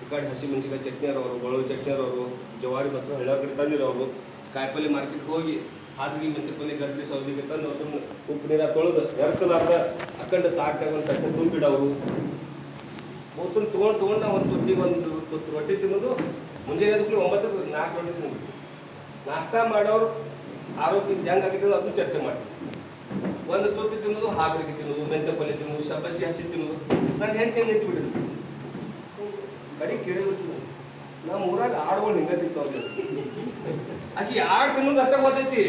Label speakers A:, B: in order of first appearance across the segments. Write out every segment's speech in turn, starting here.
A: ಈ ಕಡೆ ಹಸಿಮೆಣಸಿಕಾಯಿ ಚಟ್ನಿ ಅವರು, ಗೊಳವು ಚಟ್ನಿ ಅವರು, ಜವಾರಿ ಬಸ್ತ್ರ ಹಳ್ಳಿಯವ್ರ ಕಡೆ ತಂದಿರೋರು, ಕಾಯಿಪಲ್ಲೆ ಮಾರ್ಕೆಟ್ಗೆ ಹೋಗಿ ಹಾದಿಗೆ ಮೆಂತ್ಯಪಲ್ಲೆ ಗದ್ರಿ ಸೌದಿಗೆ ತಂದು ಅದನ್ನು ಉಪ್ಪು ನೀರ ತೊಳೆದು ಎರಚಲಾರ್ದ ಅಕ್ಕಂಡು ತಾಟ್ನಾಗ ಒಂದು ತಟ್ಟೆ ತುಂಬಿಡೋರು. ಅವತ್ತನ್ನು ತೊಗೊಂಡು ನಾವು ಒಂದು ತುತ್ತು ರೊಟ್ಟಿ ತಿನ್ನೋದು. ಮುಂಜಾನೆ ಅದಕ್ಕೆ 9ಕ್ಕೆ 4 ರೊಟ್ಟಿ ತಿನ್ಬಿಟ್ಟು ನಾಷ್ಟ ಮಾಡೋರು ಆರೋಗ್ಯಕ್ಕೆ ಹೆಂಗೆ ಆಗಿದ್ದು ಅದನ್ನು ಚರ್ಚೆ ಮಾಡಿ. ಒಂದು ತುತ್ತು ತಿನ್ನೋದು, ಹಾಗರಿಗೆ ತಿನ್ನೋದು, ಮೆಂತ್ಯಪಲ್ಲೆ ತಿನ್ನೋದು, ಶಬ್ಬಸಿ ಹಸಿ ತಿನ್ನೋದು. ನಾನು ಹೆಂಡ್ತಿ ನಿಂತು ಬಿಟ್ಟಿದ್ದು ಕಡೆ ಕೇಳಿಬಿಟ್ಟು ನಮ್ಮ ಊರಾಗ ಆಡುಗಳು ಹಿಂಗತ್ತಿತ್ತು ಅವ್ರಿಗೆ. ಆಕೆ ಆಡು ತಿನ್ನೋದು ಅಟ್ಟ ಗೊತ್ತೈತಿ.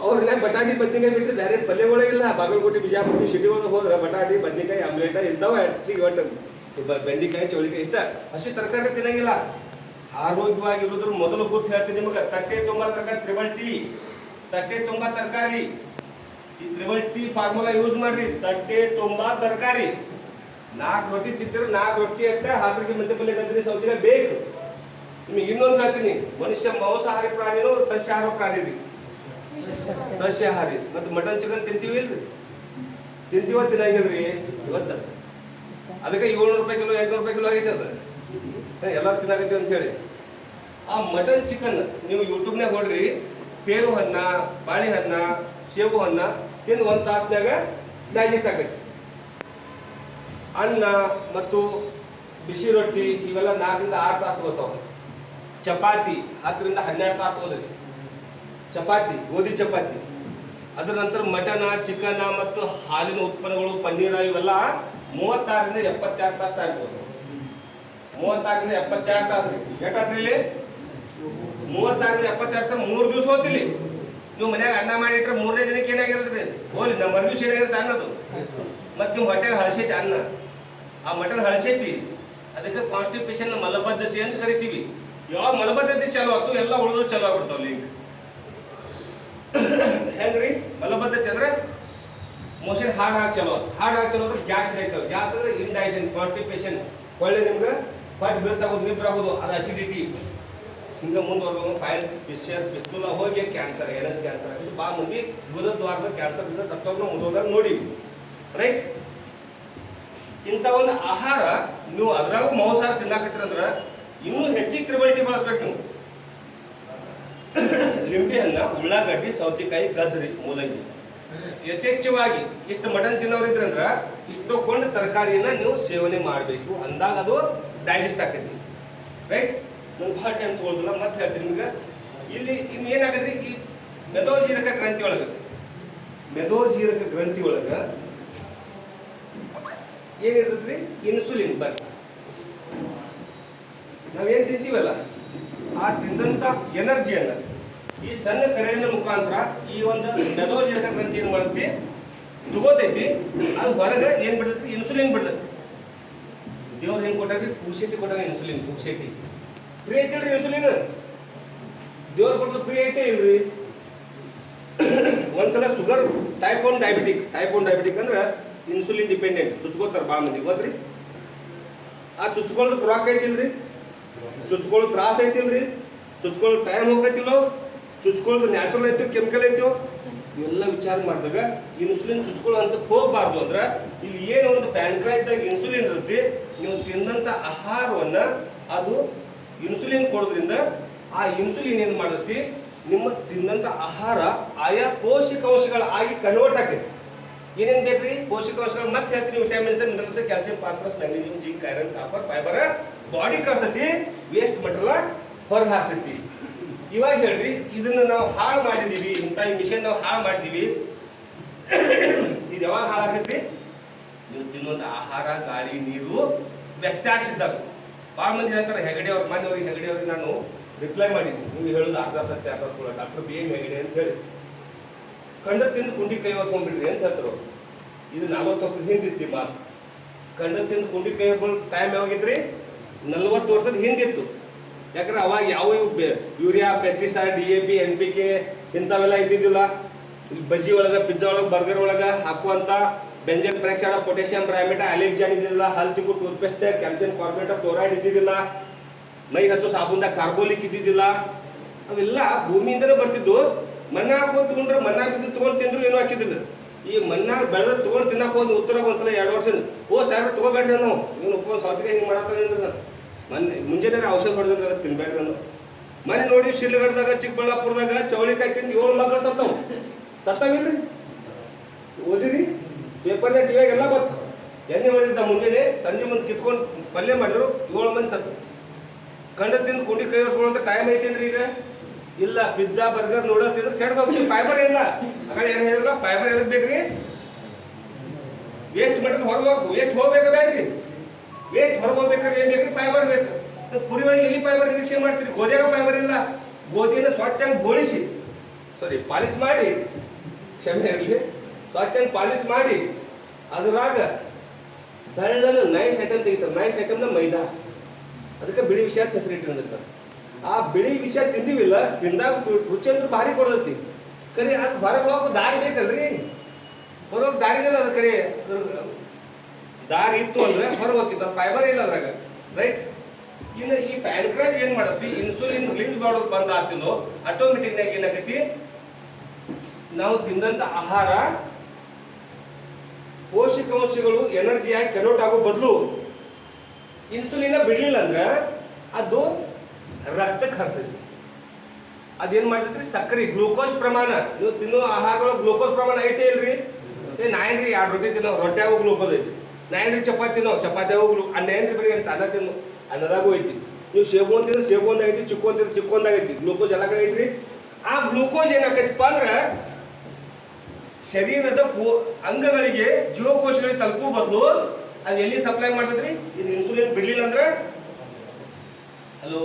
A: ಅವ್ರನ್ನ ಬಟಾಟಿ ಬದ್ನಿಕಾಯಿ ಬಿಟ್ಟರೆ ಬೇರೆ ಪಲ್ಯಗಳೇ ಇಲ್ಲ. ಬಾಗಲಕೋಟೆ, ಬಿಜಾಪುರ ಸಿಟಿ ಒಳಗೆ ಹೋದ್ರೆ ಬಟಾಟಿ ಬದ್ನಿಕಾಯಿ ಆಮ್ಲೆಟ ಇದ್ದಾವೆ. ಹೆಚ್ಚಿಗೆ ಒಟ್ಟು ಬೆಂಡೆಕಾಯಿ ಚೌಳಿಕಾಯಿ ಇಷ್ಟ. ಹಸಿ ತರಕಾರಿ ತಿನ್ನಂಗಿಲ್ಲ. ಆರೋಗ್ಯವಾಗಿರೋದ್ರ ಮೊದಲು ಗುರ್ತು ಹೇಳ್ತೀನಿ ನಿಮಗೆ. ತಟ್ಟೆ ತುಂಬ ತರಕಾರಿ, ತ್ರಿಬಲ್ ಟಿ ತಟ್ಟೆ ತುಂಬ ತರಕಾರಿ. ಈ ತ್ರಿಬಲ್ ಟಿ ಫಾರ್ಮುಲಾ ಯೂಸ್ ಮಾಡ್ರಿ. ತಟ್ಟೆ ತುಂಬ ತರಕಾರಿ. 4 ರೊಟ್ಟಿ ತಿಂತೀರ, 4 ರೊಟ್ಟಿ ಅಟ್ಟ ಹಾದ್ರಿಗೆ ಮೆಂತ್ಯಪಲ್ಲೆ ಗದ್ರಿ ಸೌತಿಗೆ ಬೇಕು. ನಿಮಗೆ ಇನ್ನೊಂದು ಹೇಳ್ತೀನಿ, ಮನುಷ್ಯ ಮಾಂಸಾಹಾರಿ ಪ್ರಾಣಿನೂ ಸಸ್ಯಾಹಾರ ಪ್ರಾಣಿ ರೀ. ಸಸ್ಯಾಹಾರಿ. ಮತ್ತು ಮಟನ್ ಚಿಕನ್ ತಿಂತೀವಿ ಇಲ್ರಿ? ತಿಂತೀವ ತಿನ್ನಂಗಿಲ್ರಿ ಇವತ್ತು. ಅದಕ್ಕೆ 700 ರೂಪಾಯಿ ಕಿಲೋ, 800 ರೂಪಾಯಿ ಕಿಲೋ ಆಗೈತೆ ಅದು. ಎಲ್ಲರೂ ತಿನ್ನಾಕತ್ತೀವಿ ಅಂತ ಹೇಳಿ. ಆ ಮಟನ್ ಚಿಕನ್ ನೀವು ಯೂಟ್ಯೂಬ್ನಾಗ ಹೊಡ್ರಿ. ಪೇರು ಹಣ್ಣ, ಬಾಳೆಹಣ್ಣ, ಸೇಬು ಹಣ್ಣ ತಿಂದು 1 ತಾಸ್ನಾಗ ಡೈಜೆಸ್ಟ್ ಆಗೈತಿ. ಅನ್ನ ಮತ್ತು ಬಿಸಿ ರೊಟ್ಟಿ ಇವೆಲ್ಲ 4 ರಿಂದ 6 ತಾಸು ತಗೋತಾವ. ಚಪಾತಿ 10 ರಿಂದ 12 ತಾಸು ತಗೋದ್ರಿ. ಚಪಾತಿ, ಗೋಧಿ ಚಪಾತಿ. ಅದರ ನಂತರ ಮಟನ, ಚಿಕನ್ ಮತ್ತು ಹಾಲಿನ ಉತ್ಪನ್ನಗಳು, ಪನ್ನೀರ ಇವೆಲ್ಲ 36 ರಿಂದ 72 ತಾಸು ಟೈಮ್ ತಗೋತಾವ. 36 ರಿಂದ 72 ತಾಸು ರೀ. ಎಷ್ಟಾದ್ರಿ ಇಲ್ಲಿ? 36 ರಿಂದ 72 ತಾಸು 3 ದಿವಸ ಹೋಗ್ತಿಲ್ಲಿ. ನೀವು ಮನ್ಯಾಗ ಅನ್ನ ಮಾಡಿಟ್ರೆ 3ನೇ ದಿನಕ್ಕೆ ಏನಾಗಿರುತ್ತೆ? ಹೋಗ್ಲಿ, ನಮ್ಮ ಮರು ದಿವಸ ಏನಾಗಿರುತ್ತೆ ಅನ್ನೋದು. ಮತ್ತು ನೀವು ಹೊಟ್ಟೆಗೆ ಹಳಸೈತಿ ಅನ್ನ, ಆ ಮಟನ್ ಹಳಸೈತಿ. ಅದಕ್ಕೆ ಕಾನ್ಸ್ಟಿಪೇಷನ್, ಮಲಬದ್ಧತೆ ಅಂತ ಕರಿತೀವಿ. ಯಾವ ಮಲಬದ್ಧತೆ ಚಾಲು ಆಗ್ತವೆ ಎಲ್ಲ ಉಳಿದ್ರು ಚಾಲು ಆಗ್ಬಿಡ್ತಾವ. ಈಗ ಹೆಂಗ್ರಿ ಮಲಬದ್ಧತೆ ಅಂದ್ರೆ ಮೋಷನ್ ಹಾರ್ಡ್ ಚಲೋ ಅಂದ್ರೆ ಗ್ಯಾಸ್ ಚಲೋ. ಗ್ಯಾಸ್ ಅಂದ್ರೆ ಇಂಡೈಜೆಷನ್, ಕಾನ್ಸ್ಟಿಪೇಷನ್. ಒಳ್ಳೆ ನಿಮ್ಗೆ ಪಟ್ ಬೀಳ್ಸಾಗೋದು, ನಿಬ್ರಾಗೋದು, ಅದು ಅಸಿಡಿಟಿ. ಹಿಂಗೆ ಮುಂದುವರೆದ ಫೈಲ್, ಫಿಶರ್, ಪಿಸ್ತೂಲ ಹೋಗಿ ಕ್ಯಾನ್ಸರ್, ಎನಸ್ ಕ್ಯಾನ್ಸರ್ ಆಗಿದ್ದು ಭಾಳ ಮಂದಿ ಗುದದ್ವಾರದ ಕ್ಯಾನ್ಸರ್ದಿಂದ ಸತ್ತೋಗ್ನ ಮುಂದೋದಾಗ ನೋಡಿ. ರೈಟ್? ಇಂಥ ಒಂದು ಆಹಾರ ನೀವು ಅದ್ರಾಗೂ ಮಾಂಸಾಹಾರ ತಿನ್ನಾಕತ್ತೀರಂದ್ರೆ ಇನ್ನೂ ಹೆಚ್ಚಿಗೆ ತ್ರಿಬಲ್ ಟಿ ಬಳಸ್ಬೇಕು ನೀವು. ಲಿಂಬೆ ಹಣ್ಣ, ಉಳ್ಳಾಗಡ್ಡಿ, ಸೌತೆಕಾಯಿ, ಗಜ್ರಿ, ಮೂಲಂಗಿ ಯಥೇಚ್ಛವಾಗಿ ಇಷ್ಟು ಮಟನ್ ತಿನ್ನೋರಿದ್ರಂದ್ರೆ ಇಷ್ಟೊಂದು ತರಕಾರಿಯನ್ನ ನೀವು ಸೇವನೆ ಮಾಡಬೇಕು. ಅಂದಾಗ ಅದು ಡೈಜೆಸ್ಟ್ ಆಕೈತಿ. ರೈಟ್? ನಾನು ಭಾಳ ಟೈಮ್ ತೊಗೊಳ್ದಿಲ್ಲ, ಮತ್ತೆ ಹೇಳ್ತೀನಿ ನಿಮ್ಗೆ. ಇಲ್ಲಿ ಇನ್ನು ಏನಾಗದ್ರಿ, ಈ ಮೆದೋಜೀರಕ ಗ್ರಂಥಿ ಒಳಗೆ ಏನಿರ್ತದ್ರಿ? ಇನ್ಸುಲಿನ್. ಬರ್ರಿ, ನಾವೇನು ತಿಂತೀವಲ್ಲ ಆ ತಿಂದಂಥ ಎನರ್ಜಿಯನ್ನ ಈ ಸಣ್ಣ ಕರೆಯ ಮುಖಾಂತರ ಈ ಒಂದು ಮೆದೋಜೀರಕ ಗ್ರಂಥಿ ಏನು ಮಾಡುತ್ತೆ? ತಗೋತೈತಿ. ಅದು ಹೊರಗೆ ಏನು ಬಿಡ್ತೈತಿ? ಇನ್ಸುಲಿನ್ ಬಿಡ್ತೈತಿ. ದೇವ್ರು ಏನು ಕೊಟ್ಟಾರಿ? ಪುಕ್ಸೆಟಿ ಕೊಟ್ಟಾರ ಇನ್ಸುಲಿನ್. ಪುಕ್ಸೆಟಿ ಫ್ರೀ ಐತಿಲ್ರಿ ಇನ್ಸುಲಿನ್? ದೇವ್ರು ಕೊಟ್ಟದ್ದು ಫ್ರೀ ಐತೆ ಇಲ್ರಿ? ಒಂದ್ಸಲ ಶುಗರ್, ಟೈಪ್ 1 ಡಯಾಬಿಟಿಕ್ ಅಂದ್ರೆ ಇನ್ಸುಲಿನ್ ಡಿಪೆಂಡೆಂಟ್ ಚುಚ್ಕೋತಾರೆ ಭಾಳ ಮಂದಿ. ಗೊತ್ತ್ರಿ? ಆ ಚುಚ್ಕೊಳ್ಳೋದಕ್ಕೆ ರೊಕ್ಕ ಐತಿಲ್ರಿ? ಚುಚ್ಕೊಳ್ಳೋ ತ್ರಾಸ ಐತಿಲ್ರಿ? ಚುಚ್ಕೊಳ್ಳೋ ಟೈಮ್ ಹೋಗೈತಿಲ್ಲೋ? ಚುಚ್ಕೊಳ್ಳೋದು ನ್ಯಾಚುರಲ್ ಐತೋ ಕೆಮಿಕಲ್ ಐತೋ? ಇವೆಲ್ಲ ವಿಚಾರ ಮಾಡಿದಾಗ ಇನ್ಸುಲಿನ್ ಚುಚ್ಕೊಳ್ಳೋ ಅಂತ ಹೋಗಬಾರ್ದು. ಅಂದ್ರೆ ಇಲ್ಲಿ ಏನು ಒಂದು ಪ್ಯಾನ್ಕ್ರೈಸ್ದಾಗ ಇನ್ಸುಲಿನ್ ಇರುತ್ತೆ. ನೀವು ತಿಂದಂಥ ಆಹಾರವನ್ನ ಅದು ಇನ್ಸುಲಿನ್ ಕೊಡೋದ್ರಿಂದ ಆ ಇನ್ಸುಲಿನ್ ಏನು ಮಾಡತ್ತಿ? ನಿಮ್ಮ ತಿಂದಂಥ ಆಹಾರ ಆಯಾ ಪೋಷಕಾಂಶಗಳಾಗಿ ಕನ್ವರ್ಟ್ ಆಕೈತಿ. ಏನೇನು ಬೇಕ್ರಿ? ಪೋಷಕಾಂಶಗಳು ಮತ್ತೆ ಹೇಳ್ತೀನಿ. Vitamins, minerals, calcium, phosphorus, magnesium, zinc, iron, copper, fibre body ಕರ್ತೈತಿ. ವೇಸ್ಟ್ ಮಟೀರಿಯಲ್ ಹೊರಗೆ ಹಾಕ್ತೈತಿ. ಇವಾಗ ಹೇಳ್ರಿ, ಇದನ್ನ ನಾವು ಹಾಳು ಮಾಡಿದೀವಿ, ಇಂಥ ಈ ಮಿಷನ್ ನಾವು ಹಾಳು ಮಾಡಿದೀವಿ. ಇದು ಯಾವಾಗ ಹಾಳಾಗತ್ರಿ? ನೀವು ತಿನ್ನುವಂಥ ಆಹಾರ, ಗಾಳಿ, ನೀರು ವ್ಯತ್ಯಾಸ ಇದ್ದಾಗ. ಭಾಳ ಮಂದಿ ಹೇಳ್ತಾರೆ, ಹೆಗಡೆಯವ್ರು, ಮಾನ್ಯವ್ರಿಗೆ ಹೆಗಡೆಯವ್ರಿಗೆ ನಾನು ರಿಪ್ಲೈ ಮಾಡಿದ್ದೀನಿ. ನೀವು ಹೇಳೋದು ಅರ್ಧ ಸತ್ಯ ಅರ್ಧ ಸುಳ್ಳು. ಡಾಕ್ಟರ್ BM ಹೆಗಡೆ ಅಂತ ಹೇಳಿ ಕಂಡ ತಿಂದು ಕುಂಡಿ ಕೈ ಹೊರ್ಸ್ಕೊಂಡ್ಬಿಡ್ರಿ ಅಂತ ಹೇಳ್ತಾರೆ. ಇದು 40 ವರ್ಷದ ಹಿಂದಿತ್ತು ಮಾತು. ಕಂಡ ತಿಂದು ಕುಂಡಿ ಕೈ ಹೊರ್ಸ್ಕೊಂಡು ಟೈಮ್ ಯಾವಾಗಿದ್ರಿ? 40 ವರ್ಷದ ಹಿಂದಿತ್ತು. ಯಾಕಂದ್ರೆ ಅವಾಗ ಯಾವ ಯೂರಿಯಾ, ಪೆಸ್ಟಿಸೈಡ್, DAP, NPK ಇಂಥವೆಲ್ಲ ಇದ್ದಿದ್ದಿಲ್ಲ. ಇಲ್ಲಿ ಬಜ್ಜಿ ಒಳಗೆ, ಪಿಜ್ಜಾ ಒಳಗೆ, ಬರ್ಗರ್ ಒಳಗೆ ಹಾಕುವಂಥ ಬೆಂಜಲ್ ಪೆರಾಕ್ಸೈಡ್, ಪೊಟ್ಯಾಷಿಯಂ ಬ್ರೈಮೇಟ, ಅಲೆಕ್ಜಾನ್ ಇದ್ದಿದ್ದಿಲ್ಲ. ಹಲ್ತಿಗೂ ಟೂತ್ಪೇಸ್ಟ್, ಕ್ಯಾಲ್ಸಿಯಂ ಕಾರ್ಬೋನೇಟ್, ಕ್ಲೋರೈಡ್ ಇದ್ದಿದ್ದಿಲ್ಲ. ಮೈ ಹಚ್ಚೋ ಸಾಬೂನ್ದಾಗ ಕಾರ್ಬೋಲಿಕ್ ಇದ್ದಿದ್ದಿಲ್ಲ. ಅವೆಲ್ಲ ಭೂಮಿಯಿಂದಲೇ ಬರ್ತಿದ್ದು. ಮಣ್ಣು ಹಾಕೊಂಡು ತಗೊಂಡ್ರೆ ಮಣ್ಣಾಗ ಬಿದ್ದು ತೊಗೊಂಡು ತಿಂದ್ರು ಏನೂ ಹಾಕಿದ್ದಿಲ್ಲ. ಈ ಮನ್ನಾಗ ಬೆಳೆದ ತೊಗೊಂಡು ತಿನ್ನಕ್ಕೆ ಹೋಗಿ ಉತ್ತರ ಒಂದ್ಸಲ 2 ವರ್ಷ ಸಾವಿರ ತೊಗೋಬೇಡ್ರಿ ನಾವು ಇವನು ಒಬ್ಬ ಸೌತಿಗೆ ಹಿಂಗೆ ಮಾಡತ್ತಾರೇನ್ರಿ ನಾನು ಮುಂಜಾನೆ ಔಷಧ ಹೊಡೆದ್ರಿ ಅದಕ್ಕೆ ತಿನ್ಬೇಡ್ರಿ ನಾನು ಮನೆ ನೋಡಿ ಶಿಡ್ಲಘಟ್ಟದಾಗ ಚಿಕ್ಕಬಳ್ಳಾಪುರದಾಗ ಚೌಳಿಕಾಯಿ ತಿಂದು 7 ಮಕ್ಕಳು ಸತ್ತಾವಿಲ್ರಿ ಓದಿರಿ ಪೇಪರ್ನಾಗ ಟಿವಿಯಾಗ ಎಲ್ಲ ಬರ್ತಾವ ಎಣ್ಣೆ ಹೊಡೆದಿದ್ದ ಮುಂಜಾನೆ ಸಂಜೆ ಮುಂದೆ ಕಿತ್ಕೊಂಡು ಪಲ್ಯ ಮಾಡಿದ್ರು 7 ಮಂದಿ ಸತ್ತು ಕಂಡ ತಿಂದು ಕುಂಡಿ ಕೈ ಹೊರ್ಕೊಳ್ಳೋಂಥ ಟೈಮ್ ಐತೇನ್ರಿ ಈಗ ಇಲ್ಲ ಪಿಜ್ಜಾ ಬರ್ಗರ್ ನೂಡಲ್ಸ್ ತಿಂದ್ರೆ ಸೆಡ್ದು ಹೋಗ್ತೀವಿ ಫೈಬರ್ ಇಲ್ಲ ಆಗ ಏನು ಹೇಳಿಲ್ಲ ಫೈಬರ್ ಎದಕ್ಕೆ ಬೇಕ್ರಿ ವೇಸ್ಟ್ ಮಾಡಿದ್ರೆ ಹೊರಗೆ ಹೋಗ್ಬೇಕು ವೇಸ್ಟ್ ಹೋಗ್ಬೇಕಾ ಬೇಡ್ರಿ ವೇಸ್ಟ್ ಹೊರಗೆ ಹೋಗ್ಬೇಕಾದ್ರೆ ಏನು ಬೇಕ್ರಿ ಫೈಬರ್ ಬೇಕು ಪುರಿ ಒಳಗೆ ಎಲ್ಲಿ ಫೈಬರ್ ನಿರೀಕ್ಷೆ ಮಾಡ್ತೀರಿ ಗೋಧಿಯಾಗ ಫೈಬರ್ ಇಲ್ಲ ಗೋಧಿಯನ್ನು ಸ್ವಚ್ಛಂಗೆ ಬೋಳಿಸಿ ಪಾಲಿಶ್ ಮಾಡಿ ಕ್ಷಮೆ ಇರಲಿ ಸ್ವಚ್ಛಂಗೆ ಪಾಲಿಶ್ ಮಾಡಿ ಅದ್ರಾಗ ಬೆಳ್ಳನ್ನು ನೈಸ್ ಐಟಮ್ ತೆಗಿತಾರೆ ನೈಸ್ ಐಟಮ್ನ ಮೈದಾ ಅದಕ್ಕೆ ಬಿಳಿ ವಿಷಯ ಹೆಸರಿಟ್ಟಿರೋದಕ್ಕೆ ಆ ಬಿಳಿ ವಿಷಯ ತಿಂದಿವಿಲ್ಲ ತಿಂದಾಗ ರುಚಿ ಅಂದ್ರೆ ಭಾರಿ ಕೊಡ್ತೈತಿ ಕರೆ ಅದು ಹೊರಗೆ ಹೋಗೋ ದಾರಿ ಬೇಕಲ್ರಿ ಹೊರಗೆ ದಾರಿನಲ್ಲ ಅದ್ರ ಕಡೆ ದಾರಿ ಇತ್ತು ಅಂದ್ರೆ ಹೊರಗೆ ಹೋಗಿತ್ತು ಅದು ಫೈಬರ್ ಇಲ್ಲ ಅದ್ರಾಗ ರೈಟ್ ಇನ್ನು ಈ ಪ್ಯಾನ್ಕ್ರಾಜ್ ಏನು ಮಾಡತ್ತಿ ಇನ್ಸುಲಿನ್ ರಿಲೀಸ್ ಮಾಡೋದು ಬಂದ ಆಗ್ತಿಲ್ಲೋ ಆಟೋಮೆಟಿಕ್ನಾಗ ಏನಾಗೈತಿ ನಾವು ತಿಂದಂಥ ಆಹಾರ ಪೋಷಕಾಂಶಗಳು ಎನರ್ಜಿಯಾಗಿ ಕನ್ವರ್ಟ್ ಆಗೋ ಬದಲು ಇನ್ಸುಲಿನ ಬಿಡಲಿಲ್ಲ ಅಂದ್ರೆ ಅದು ರಕ್ತಕ್ಕೆ ಹರಿಸೈತಿ ಅದೇನು ಮಾಡ್ತೈತ್ರಿ ಸಕ್ಕರೆ ಗ್ಲೂಕೋಸ್ ಪ್ರಮಾಣ ನೀವು ತಿನ್ನೋ ಆಹಾರದೊಳಗೆ ಗ್ಲೂಕೋಸ್ ಪ್ರಮಾಣ ಐತೆ ಇಲ್ರಿ ನಾ ಏನ್ರಿ 2 ರೊಟ್ಟಿ ತಿನ್ನೋ ರೊಟ್ಟಿಯಾಗೂ ಗ್ಲೂಕೋಸ್ ಐತಿ ನಾ ಏನ್ರಿ ಚಪಾತಿ ತಿನ್ನೋ ಚಪಾತಿಯಾಗೂ ಅನ್ನ ಏನ್ರಿ ಬರೀ ಅನ್ನ ತಿನ್ನೋ ಅನ್ನದಾಗೂ ಐತಿ ನೀವು ಸೇಬು ಅಂತಿದ್ರೆ ಸೇಬು ಒಂದಾಗೈತಿ ಚಿಕ್ಕು ಅಂತಿದ್ರೆ ಚಿಕ್ಕು ಒಂದಾಗೈತಿ ಗ್ಲೂಕೋಸ್ ಎಲ್ಲ ಕಡೆ ಐತ್ರಿ ಆ ಗ್ಲೂಕೋಸ್ ಏನಾಗೈತಿಪ್ಪ ಅಂದ್ರೆ ಶರೀರದ ಅಂಗಗಳಿಗೆ ಜೀವಕೋಶಗಳಿಗೆ ತಲುಪೋ ಬದಲು ಅದು ಎಲ್ಲಿ ಸಪ್ಲೈ ಮಾಡ್ತದ್ರಿ ಇದು ಇನ್ಸುಲಿನ್ ಬಿಡ್ಲಿಲ್ಲ ಅಂದ್ರೆ ಹಲೋ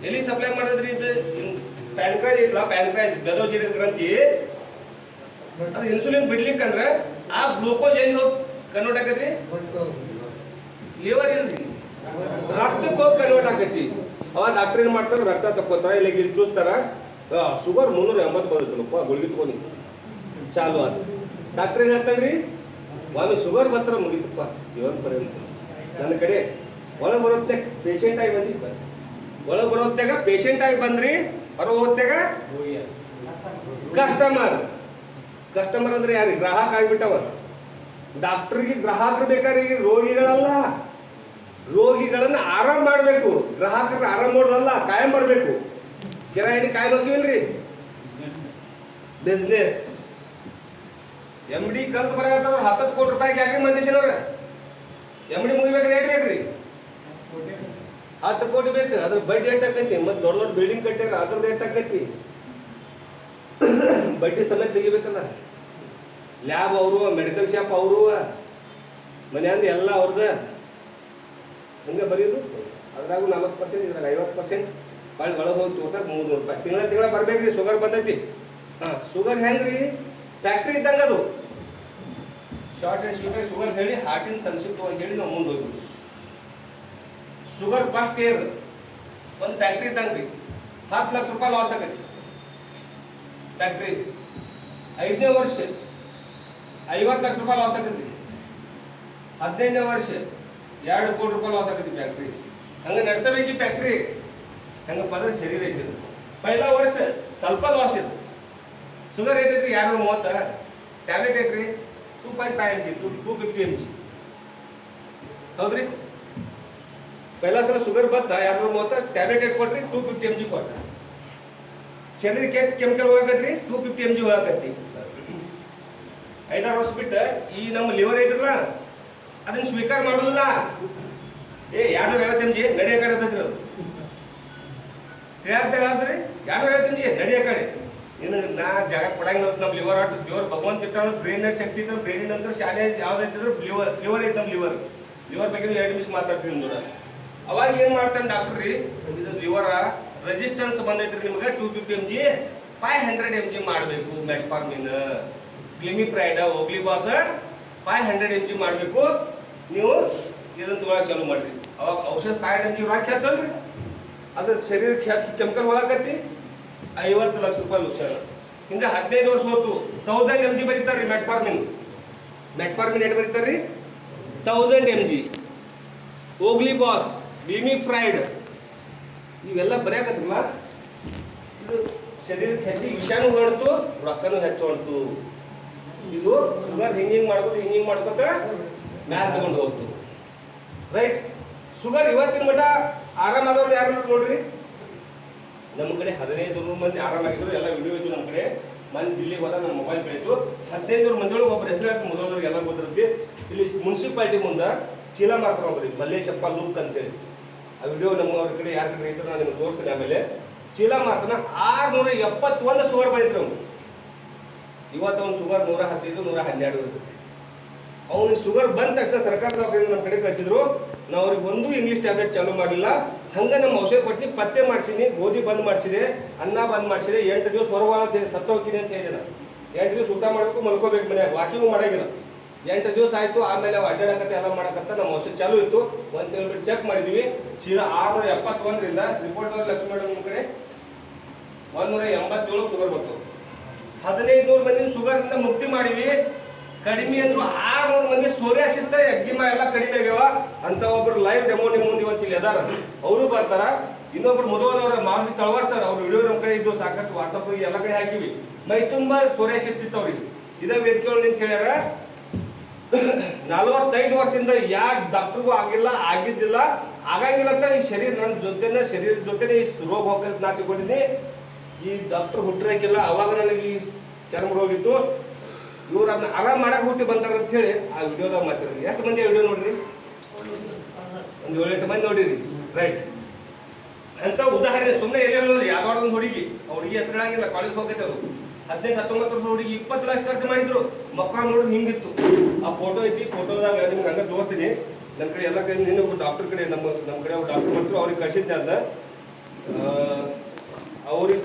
A: ಎಲ್ಲಿ ಸಪ್ಲೈ ಮಾಡ್ತದ್ರಿ ಇದು ಪ್ಯಾನ್ಕ್ರಾಜ್ ಐತಲ್ಲ ಪ್ಯಾನ್ಕ್ರಾಜ್ ಬೆದೋಜೀರ ಗ್ರಂಥಿ ಅದು ಇನ್ಸುಲಿನ್ ಬಿಡ್ಲಿಕ್ಕಂದ್ರೆ ಆ ಗ್ಲೂಕೋಸ್ ಎಲ್ಲಿ ಹೋಗಿ ಕನ್ವರ್ಟ್ ಆಗತ್ರಿ ಲಿವರ್ ಇಲ್ರಿ ರಕ್ತಕ್ಕೆ ಹೋಗಿ ಕನ್ವರ್ಟ್ ಆಗೈತಿ ಅವ ಡಾಕ್ಟರ್ ಏನ್ ಮಾಡ್ತಾರೆ ರಕ್ತ ತಕ್ಕೋತಾರ ಇಲ್ಲ ಇಲ್ಲಿ ಚೂಸ್ತಾರ ಶುಗರ್ 380 ಬರುತ್ತಲ್ಲಪ್ಪ ಗುಳಿಗೆ ತಗೊಂಡು ಚಾಲು ಆಯ್ತು ಡಾಕ್ಟರ್ ಏನು ಹೇಳ್ತಾನ್ರಿ ಒಮ್ಮೆ ಶುಗರ್ ಬರ್ತಾರ ಮುಗಿತಪ್ಪ ಜೀವನ ಪರ್ಯಂತ ನನ್ನ ಕಡೆ ಒಳಗೆ ಬರೋತ್ತೆ ಪೇಷಂಟ್ ಆಗಿ ಬಂದಿ ಒಳಗೆ ಬರೋತ್ತಾಗ ಪೇಷಂಟ್ ಆಗಿ ಬಂದ್ರಿ ಹೊರಗೆ ಹೋಗ್ತಾಗ ಕಸ್ಟಮರ್ ಅಂದ್ರೆ ಯಾರಿಗೆ ಗ್ರಾಹಕ ಆಗಿಬಿಟ್ಟವ ಡಾಕ್ಟರ್ಗೆ ಗ್ರಾಹಕರು ಬೇಕಾದ್ರೆ ರೋಗಿಗಳಲ್ಲ ರೋಗಿಗಳನ್ನ ಆರಾಮ್ ಮಾಡಬೇಕು ಗ್ರಾಹಕರನ್ನ ಆರಾಮ್ ಮಾಡೋದಲ್ಲ ಕಾಯಂ ಮಾಡಬೇಕು ಗಿರಾಣಿ ಕಾಯಂ ಹಾಕಿವಿಲ್ರಿ ಬಿಸ್ನೆಸ್ MD ಕಲ್ತು ಬರಾಕತ್ತಾರ 10 ಕೋಟಿ ರೂಪಾಯಿ ಯಾಕ್ರಿ ಮಂದೇಶನವ್ರ MD ಮುಗಿಬೇಕು ರೇಟ್ ಬೇಕ್ರಿ 10 ಕೋಟಿ ಬೇಕು ಅದ್ರ ಬಡ್ಡಿ ರೇಟ್ ಆಕೈತಿ ಮತ್ತೆ ದೊಡ್ಡ ದೊಡ್ಡ ಬಿಲ್ಡಿಂಗ್ ಕಟ್ಟ್ಯಾರ ಅದ್ರದ್ದು ರೇಟ್ ಆಕೈತಿ ಬಡ್ಡಿ ಸಮೇತ ತೆಗಿಬೇಕಲ್ಲ ಲ್ಯಾಬ್ ಅವರು ಮೆಡಿಕಲ್ ಶಾಪ್ ಅವರು ಮನೆಯಂದು ಎಲ್ಲ ಅವ್ರದ ಹಂಗೆ ಬರೀದು ಅದ್ರಾಗೂ 40% ಇದ್ರಾಗ 50% ಬಾಳ್ ಒಳಗೆ ಹೋಗಿ ತೋರ್ಸಕ್ಕೆ 300 ರೂಪಾಯಿ ತಿಂಗಳ ಬರ್ಬೇಕ್ರಿ ಶುಗರ್ ಬಂದೈತಿ ಶುಗರ್ ಹೆಂಗ್ರಿ ಫ್ಯಾಕ್ಟ್ರಿ ಇದ್ದಂಗೆ ಅದು ಶಾರ್ಟ್ ಅಂಡ್ ಸ್ವೀಟ್ ಶುಗರ್ ಹೇಳಿ ಹಾರ್ಟಿನ ಸಂಕ್ಷಿಪ್ತವಾಗಿ ಹೇಳಿ ನಾವು ಮುಂದೆ ಹೋಗ್ಬೋದು ಶುಗರ್ ಫಸ್ಟ್ ಇಯರ್ ಒಂದು ಫ್ಯಾಕ್ಟ್ರಿ ಇದ್ದಂಗೆ ರೀ 10 ಲಕ್ಷ ರೂಪಾಯಿ ಲಾಸ್ ಆಗೈತಿ ಫ್ಯಾಕ್ಟ್ರಿ 5ನೇ ವರ್ಷ 50 ಲಕ್ಷ ರೂಪಾಯಿ ಲಾಸ್ ಆಗೈತಿ 15ನೇ ವರ್ಷ 2 ಕೋಟಿ ರೂಪಾಯಿ ಲಾಸ್ ಆಗೈತಿ ಫ್ಯಾಕ್ಟ್ರಿ ಹಂಗೆ ನಡೆಸಬೇಕು ಫ್ಯಾಕ್ಟ್ರಿ ಹಂಗೆ ಪದ್ರ ಶರೀರ ಐತಿ ಪೈಲ ವರ್ಷ ಸ್ವಲ್ಪ ಲಾಸ್ ಇದೆ ಶುಗರ್ ರೇಟ್ ಐತ್ರಿ 230 ಟ್ಯಾಬ್ಲೆಟ್ ಐತ್ರಿ 2.5 mg 250 mg ಹೌದ್ರಿ ಪೈಲ ಸಲ ಶುಗರ್ ಬತ್ತ 230 ಟ್ಯಾಬ್ಲೆಟ್ ಐಟ್ ಕೊಟ್ರಿ 250 mg ಕೊಟ್ಟ ಶರೀರಕ್ಕೆ ಕೆಮಿಕಲ್ ಹೋಗಕತ್ರಿ 250 mg ಹೋಗಕತ್ತಿ 5-6 ವರ್ಷ ಬಿಟ್ಟು ಈ ನಮ್ಮ ಲಿವರ್ ಐತ್ರಲ್ಲ ಅದನ್ನ ಸ್ವೀಕಾರ ಮಾಡೋದಿಲ್ಲ 250 mg ನಡೆಯ ಕಡೆ ಅಂತಂದ್ರಿ ಅದು ಹೇಳ್ತಾದ್ರಿ 250 mg ನಡೆಯ ಕಡೆ ಇನ್ನು ನಾ ಜಾಗ ಕೊಡಂಗಿಲ್ಲ ನಮ್ಮ ಲಿವರ್ ಆಟ ದೇವ್ರ ಭಗವಂತ ಇಟ್ಟ ಬ್ರೈನ್ ಶಕ್ತಿ ಇಟ್ಟು ಬ್ರೈನ್ ನಂತರ ಶಾಲೆ ಯಾವ್ದೈತಿದ್ರು ಲಿವರ್ ಐತೆ ನಮ್ಮ ಲಿವರ್ ಬಗ್ಗೆ 2 ನಿಮಿಷ ಮಾತಾಡ್ತೀನಿ ನೋಡ ಅವಾಗ ಏನು ಮಾಡ್ತಾನೆ ಡಾಕ್ಟರ್ ರೀ ಇದು ಲಿವರ ರೆಸಿಸ್ಟೆನ್ಸ್ ಬಂದೈತ್ರಿ ನಿಮ್ಗೆ 250 mg 500 mg ಮಾಡಬೇಕು ಮೆಟ್ಫಾರ್ಮಿನ್ ಗ್ಲಿಮಿಪ್ರೈಡ್ ಓಗ್ಲಿಬಾಸ್ 500 mg ಮಾಡಬೇಕು ನೀವು ಇದನ್ನ ತೊಗೊಳಕ್ಕೆ ಚಾಲು ಮಾಡ್ರಿ ಅವಾಗ ಔಷಧ 500 mg ರಾಕಿ ಹಚ್ಚಲ್ರಿ ಅದು ಶರೀರಕ್ಕೆ ಹೆಚ್ಚು ಕೆಮಿಕಲ್ ಒಳಗತ್ತಿ 50 ಲಕ್ಷ ರೂಪಾಯಿ ಲಕ್ಷಣ ಹಿಂಗೆ 15 ವರ್ಷ ಹೋತು 1000 mg ಬರೀತಾರ್ರಿ ಮೆಟ್ಫಾರ್ಮಿನ್ ಎಷ್ಟು ಬರೀತಾರ್ರಿ 1000 mg ಓಗ್ಲಿಬಾಸ್ ಗ್ಲಿಮಿಪ್ರೈಡ್ ಇವೆಲ್ಲ ಬರೆಯಕತ್ತಲ್ಲ ಇದು ಶರೀರಕ್ಕೆ ಹೆಚ್ಚಿಗೆ ವಿಷಾನು ಹೊಡ್ತು ರೊಕ್ಕನೂ ಹೆಚ್ಚು ಹೊಡ್ತು ಇದು ಶುಗರ್ ಹಿಂಗಿಂಗ್ ಮಾಡ್ಕೊತ ಮ್ಯಾಲ್ ತಗೊಂಡು ಹೋಗ್ತು. ರೈಟ್. ಶುಗರ್ ಇವತ್ತಿನ ಮಟ್ಟ ಆರಾಮಾದವ್ರು ಯಾರು ನೋಡ್ರಿ. ನಮ್ಮ ಕಡೆ 15 ಮಂದಿ ಆರಾಮಾಗಿದ್ರು, ಎಲ್ಲ ವಿಡಿಯೋ ಇತ್ತು ನಮ್ಮ ಕಡೆ. ಮನೆ ದಿಲ್ಲಿಗೆ ಹೋದಾಗ ನಮ್ಮ ಮೊಬೈಲ್ ಕಳಿತು. 15 ಮಂದಿಯೊಳಗೆ ಒಬ್ಬರು ಹೆಸರು ಹೇಳ್ತು, ಮೊದಲವ್ರಿಗೆ ಎಲ್ಲ ಗೊತ್ತಿರುತ್ತೆ. ಇಲ್ಲಿ ಮುನ್ಸಿಪಾಲಿಟಿ ಮುಂದೆ ಚೀಲ ಮಾರ್ತಾರೆ ಒಬ್ರಿ, ಮಲ್ಲೇಶಪ್ಪ ಲುಕ್ ಅಂತೇಳಿ. ಆ ವಿಡಿಯೋ ನಮ್ಮವ್ರ ಕಡೆ ಯಾರ ಕಡೆ ಇದ್ರು ನಾನು ನಿಮ್ಗೆ ತೋರಿಸ್ತೀನಿ. ಆಮೇಲೆ ಚೀಲ ಮಾರ್ತಾನ 671 ಶುಗರ್ ಬಂದಿದ್ರು ಅವ್ನು. ಇವತ್ತು ಅವ್ನು ಶುಗರ್ 115 112 ಇರ್ತೈತಿ. ಅವ್ನಿಗೆ ಶುಗರ್ ಬಂದ ತಕ್ಷಣ ಸರ್ಕಾರ ದವಾಖಾನೆ ನಮ್ಮ ಕಡೆ ಕಳಿಸಿದ್ರು. ನಾವು ಅವ್ರಿಗೆ ಒಂದು ಇಂಗ್ಲೀಷ್ ಟ್ಯಾಬ್ಲೆಟ್ ಚಾಲೂ ಮಾಡಿಲ್ಲ. ಹಂಗೆ ನಮ್ಮ ಔಷಧ ಕೊಟ್ಟು ಪತ್ತೆ ಮಾಡಿಸಿನಿ, ಗೋಧಿ ಬಂದ್ ಮಾಡಿಸಿದೆ, ಅನ್ನ ಬಂದ್ ಮಾಡಿಸಿದೆ. 8 ದಿವಸ ಹೊರಗೆ ಅಂತ ಸತ್ತ ಹೋಗ್ತೀನಿ ಅಂತ ಹೇಳಿದೆ ನಾನು. 8 ದಿವಸ ಊಟ ಮಾಡಬೇಕು, ಮಲ್ಕೋಬೇಕು, ಮನ್ಯಾಗ ವಾಕಿಂಗು ಮಾಡಂಗಿಲ್ಲ. 8 ದಿವಸ ಆಯ್ತು. ಆಮೇಲೆ ಅಡ್ಡಾಡಕತ್ತೆ ಎಲ್ಲ ಮಾಡಕತ್ತ ನಮ್ಮ ಔಷಧ ಚಾಲೂ ಇತ್ತು. 1 ತಿಂಗಳು ಬಿಟ್ಟು ಚೆಕ್ ಮಾಡಿದ್ವಿ. ಸೀದಾ 671ರಿಂದ ರಿಪೋರ್ಟ್ ಲಕ್ಷ್ಮೀ ಮೇಡಮ್ ನಮ್ಮ ಕಡೆ 187 ಶುಗರ್ ಬಂತು. 1500 ಮಂದಿ ಶುಗರ್ನಿಂದ ಮುಕ್ತಿ ಮಾಡಿವಿ. ಕಡಿಮೆ ಅಂದ್ರು 600 ಮಂದಿ ಸೋರಿಯಾಸಿಸ್ ಎಕ್ಜಿಮಾ ಎಲ್ಲ ಕಡಿಮೆ ಆಗ್ಯಾವ ಅಂತ ಒಬ್ರು ಲೈವ್ ಡೆಮೋ ನಿಮ್ಮ ಮುಂದೆ ಇವತ್ತು ಇಲ್ಲಿ ಅದಾರ, ಅವರು ಬರ್ತಾರ. ಇನ್ನೊಬ್ರು ಮೊದಲದವ್ರ ಮಾರುತಿ ತಳವಾರ್ ಸರ್, ಅವ್ರ ವಿಡಿಯೋ ನಮ್ಮ ಕಡೆ ಇದ್ದು ಸಾಕಷ್ಟು ವಾಟ್ಸಪ್ ಎಲ್ಲ ಕಡೆ ಹಾಕಿವಿ. ಮೈ ತುಂಬಾ ಸೋರಿಯಾಸಿಸ್ ಇತ್ತು ಅವ್ರಿಗೆ. ಇದೇ ವೇದಿಕೆ ಒಳಗೆ ನಿಂತ ಹೇಳ್ಯಾರ 45 ವರ್ಷದಿಂದ ಯಾವ ಡಾಕ್ಟರ್ಗೂ ಆಗಿದ್ದಿಲ್ಲ, ಆಗಂಗಿಲ್ಲ ಅಂತ ಈ ಶರೀರ ನನ್ನ ಶರೀರದ ಜೊತೆನೆ ಈ ರೋಗ ಹೋಗಂತ ನಾ ತಿಳ್ಕೊಂಡಿದ್ದೀನಿ. ಈ ಡಾಕ್ಟರ್ ಹುಟ್ಟಿರಕ್ಕಿಲ್ಲ, ಅವಾಗ ನನಗೆ ಈ ಚರ್ಮ ರೋಗ ಇತ್ತು. ಇವ್ರು ಅದನ್ನ ಆರಾಮ್ ಮಾಡಕ್ ಹುಟ್ಟಿ ಬಂದಾರ ಅಂತ ಹೇಳಿ ಆ ವಿಡಿಯೋದಾಗ ಮಾತಾಡ್ರಿ. ಎಷ್ಟು ಮಂದಿ ವಿಡಿಯೋ ನೋಡ್ರಿ? ಒಂದು 7-8 ಮಂದಿ ನೋಡಿರಿ. ರೈಟ್. ಅಂತ ಉದಾಹರಣೆ ಸುಮ್ಮನೆ ಎಲ್ಲಿ ಹೇಳೋದು, ಯಾವ್ದೊಂದು ಹುಡುಗಿ, ಆ ಹುಡುಗಿ ಹೆಸರು ಹೇಳಂಗಿಲ್ಲ, ಕಾಲೇಜ್ ಹೋಗೈತೆ ಅದು. 18-19 ವರ್ಷ ಹುಡುಗಿ 20 ಲಕ್ಷ ಖರ್ಚು ಮಾಡಿದ್ರು. ಮಕ್ಕ ನೋಡ್ರಿ ಹಿಂಗಿತ್ತು. ಆ ಫೋಟೋ ಐತಿ, ಫೋಟೋದಾಗ ನಿಮ್ಗೆ ಹಂಗ ತೋರಿಸ್ತೀನಿ. ನನ್ನ ಕಡೆ ಎಲ್ಲ ಕಡೆ ನಿನ್ನ ಡಾಕ್ಟರ್ ಕಡೆ ನಮ್ಮ ಕಡೆ ಅವ್ರು ಡಾಕ್ಟರ್ ಮಾಡ್ತಾರೆ, ಅವ್ರಿಗೆ ಕಳಿಸಿದ್ದೆ ಅದನ್ನ. ಅವ್ರಿಗೆ